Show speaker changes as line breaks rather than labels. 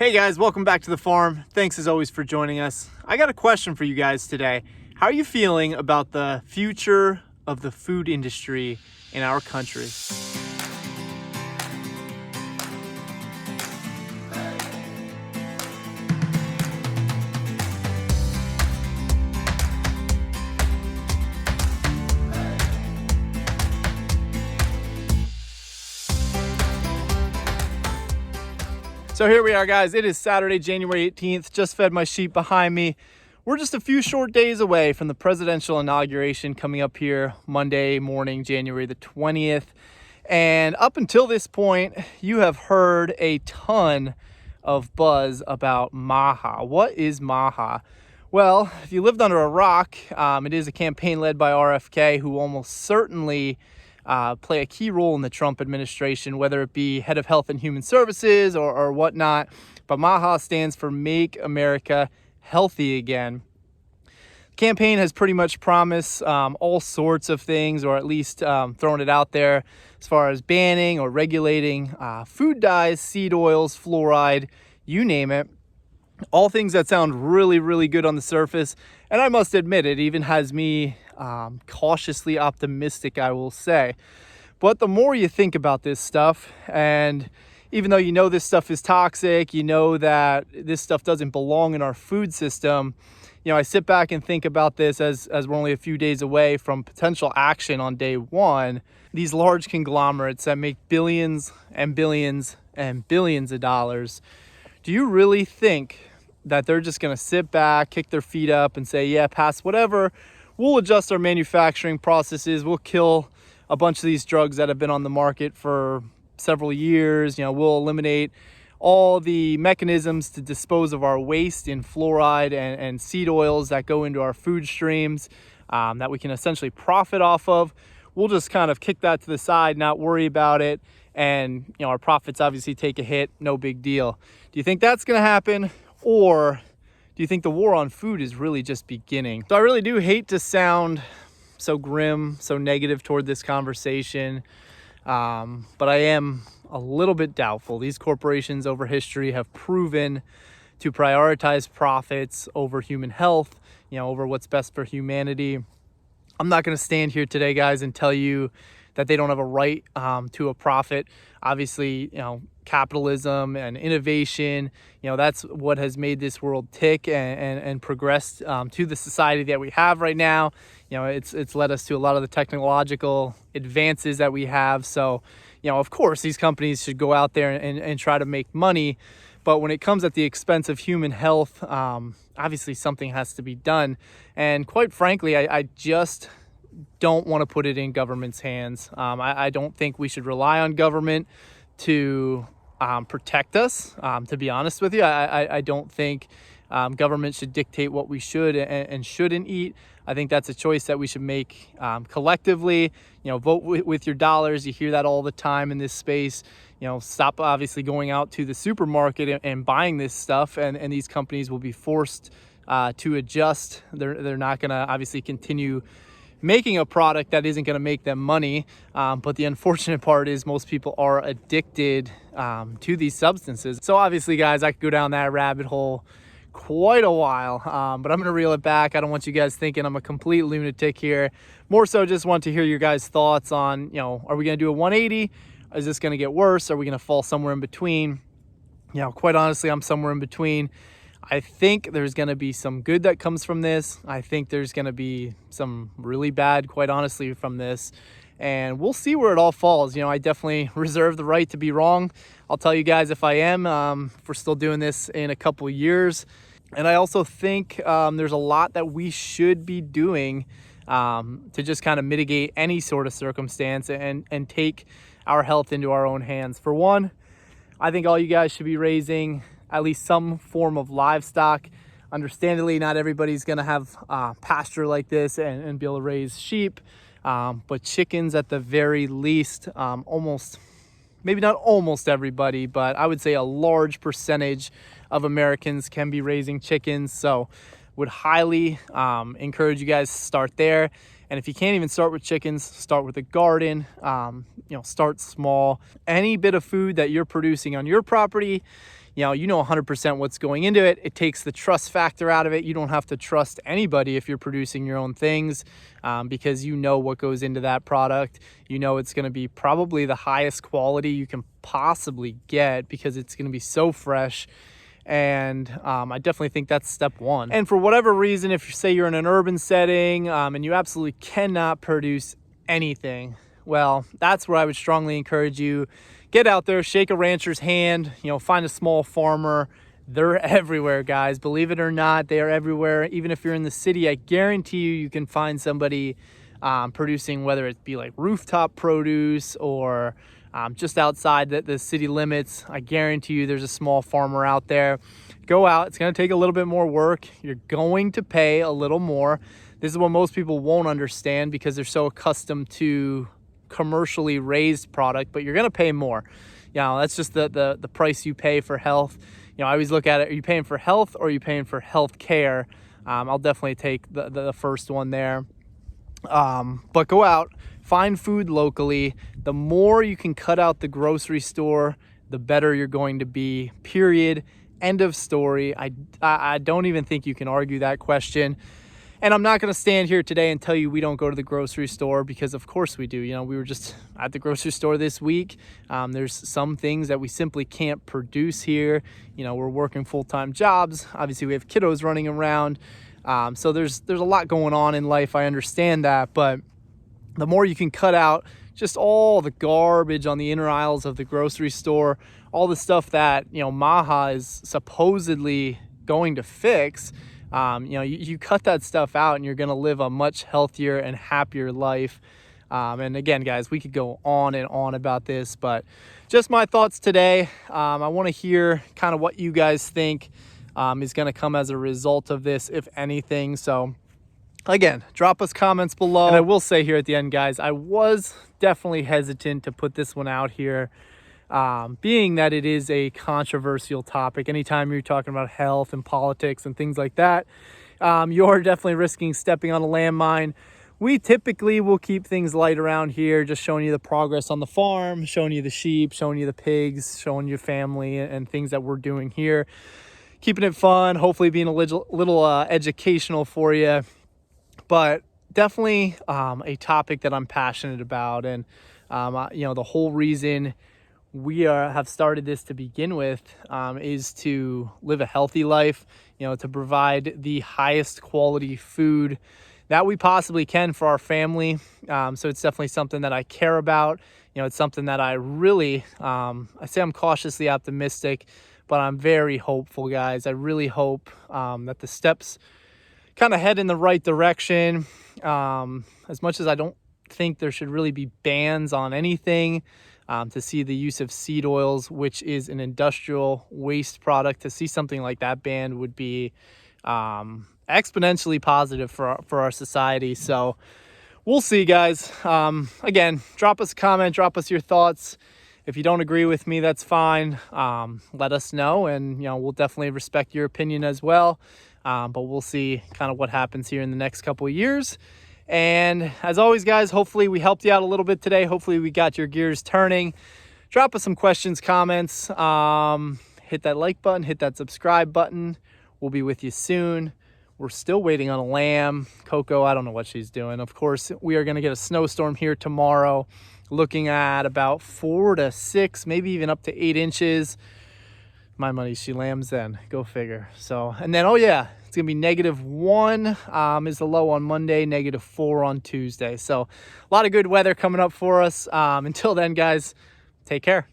Hey guys, welcome back to the farm. Thanks as always for joining us. I got a question for you guys today. How are you feeling about the future of the food industry in our country? So here we are, guys. It is Saturday, January 18th. Just fed my sheep behind me. We're just a few short days away from the presidential inauguration coming up here Monday morning, January the 20th. And up until this point, you have heard a ton of buzz about MAHA. What is MAHA? Well, if you lived under a rock, it is a campaign led by RFK, who almost certainly play a key role in the Trump administration, whether it be head of health and human services or whatnot. But MAHA stands for Make America Healthy Again. The campaign has pretty much promised all sorts of things, or at least throwing it out there as far as banning or regulating food dyes, seed oils, fluoride, you name it. All things that sound really, really good on the surface. And I must admit, it even has me cautiously optimistic, I will say. But the more you think about this stuff, and even though you know this stuff is toxic, you know that this stuff doesn't belong in our food system, I sit back and think about this as we're only a few days away from potential action on day one. These large conglomerates that make billions and billions and billions of dollars, do you really think that they're just going to sit back, kick their feet up and say, yeah, pass whatever, we'll adjust our manufacturing processes, we'll kill a bunch of these drugs that have been on the market for several years, we'll eliminate all the mechanisms to dispose of our waste in fluoride and seed oils that go into our food streams that we can essentially profit off of. We'll just kind of kick that to the side, not worry about it, and our profits obviously take a hit, no big deal. Do you think that's going to happen? Or do you think the war on food is really just beginning? So I really do hate to sound so grim, so negative toward this conversation, but I am a little bit doubtful. These corporations over history have proven to prioritize profits over human health, over what's best for humanity. I'm not going to stand here today, guys, and tell you that they don't have a right to a profit. Obviously, capitalism and innovation, that's what has made this world tick and progressed to the society that we have right now. It's led us to a lot of the technological advances that we have. So, of course, these companies should go out there and try to make money. But when it comes at the expense of human health, obviously something has to be done. And quite frankly, I just don't want to put it in government's hands. I don't think we should rely on government to protect us. To be honest with you, I don't think government should dictate what we should and shouldn't eat. I think that's a choice that we should make collectively. Vote with your dollars. You hear that all the time in this space. Stop obviously going out to the supermarket and buying this stuff, and these companies will be forced to adjust. They're not going to obviously continue making a product that isn't going to make them money. But the unfortunate part is most people are addicted to these substances. So obviously, guys, I could go down that rabbit hole quite a while, but I'm going to reel it back. I don't want you guys thinking I'm a complete lunatic here. More so just want to hear your guys' thoughts on, are we going to do a 180? Is this going to get worse? Are we going to fall somewhere in between? Quite honestly, I'm somewhere in between. I think there's going to be some good that comes from this. I think there's going to be some really bad, quite honestly, from this. And we'll see where it all falls. I definitely reserve the right to be wrong. I'll tell you guys if I am, if we're still doing this in a couple of years. And I also think there's a lot that we should be doing to just kind of mitigate any sort of circumstance and take our health into our own hands. For one, I think all you guys should be raising at least some form of livestock. Understandably, not everybody's going to have pasture like this and be able to raise sheep, but chickens at the very least, maybe not almost everybody, but I would say a large percentage of Americans can be raising chickens. So would highly encourage you guys to start there. And if you can't even start with chickens, start with a garden. Start small. Any bit of food that you're producing on your property, you know 100% what's going into it. It takes the trust factor out of it. You don't have to trust anybody if you're producing your own things, because you know what goes into that product. You know it's going to be probably the highest quality you can possibly get because it's going to be so fresh. And I definitely think that's step one. And for whatever reason, if you say you're in an urban setting and you absolutely cannot produce anything, well, that's where I would strongly encourage you. Get out there, shake a rancher's hand, find a small farmer. They're everywhere, guys. Believe it or not, they are everywhere. Even if you're in the city, I guarantee you can find somebody producing, whether it be like rooftop produce or just outside the city limits. I guarantee you there's a small farmer out there. Go out. It's going to take a little bit more work. You're going to pay a little more. This is what most people won't understand because they're so accustomed to commercially raised product, but you're going to pay more. That's just the price you pay for health. I always look at it, are you paying for health or are you paying for health care? I'll definitely take the first one there. But go out, find food locally. The more you can cut out the grocery store, the better you're going to be, period. End of story. I don't even think you can argue that question. And I'm not going to stand here today and tell you we don't go to the grocery store, because of course we do. We were just at the grocery store this week. There's some things that we simply can't produce here. We're working full-time jobs. Obviously we have kiddos running around. So there's a lot going on in life. I understand that, but the more you can cut out just all the garbage on the inner aisles of the grocery store, all the stuff that, Maha is supposedly going to fix, you cut that stuff out and you're going to live a much healthier and happier life. And again, guys, we could go on and on about this, but just my thoughts today. I want to hear kind of what you guys think is going to come as a result of this, if anything. So again, drop us comments below. And I will say here at the end, guys, I was definitely hesitant to put this one out here, being that it is a controversial topic. Anytime you're talking about health and politics and things like that, you're definitely risking stepping on a landmine. We typically will keep things light around here, just showing you the progress on the farm, showing you the sheep, showing you the pigs, showing you family and things that we're doing here. Keeping it fun, hopefully being a little educational for you. But definitely a topic that I'm passionate about. And, the whole reason we have started this to begin with is to live a healthy life, to provide the highest quality food that we possibly can for our family. So it's definitely something that I care about. It's something that I really, I say I'm cautiously optimistic, but I'm very hopeful, guys. I really hope that the steps kind of head in the right direction. As much as I don't think there should really be bans on anything, to see the use of seed oils, which is an industrial waste product, to see something like that banned would be exponentially positive for our society. So we'll see, guys. Again, drop us a comment, drop us your thoughts. If you don't agree with me, that's fine. Let us know, and we'll definitely respect your opinion as well. But we'll see kind of what happens here in the next couple of years. And as always, guys, hopefully we helped you out a little bit today. Hopefully we got your gears turning. Drop us some questions, comments. Hit that like button, hit that subscribe button. We'll be with you soon. We're still waiting on a lamb. Coco, I don't know what she's doing. Of course, we are going to get a snowstorm here tomorrow, looking at about 4 to 6, maybe even up to 8 inches. My money, she lambs then. Go figure. So, and then, oh yeah, it's going to be -1 is the low on Monday, -4 on Tuesday. So a lot of good weather coming up for us. Until then, guys, take care.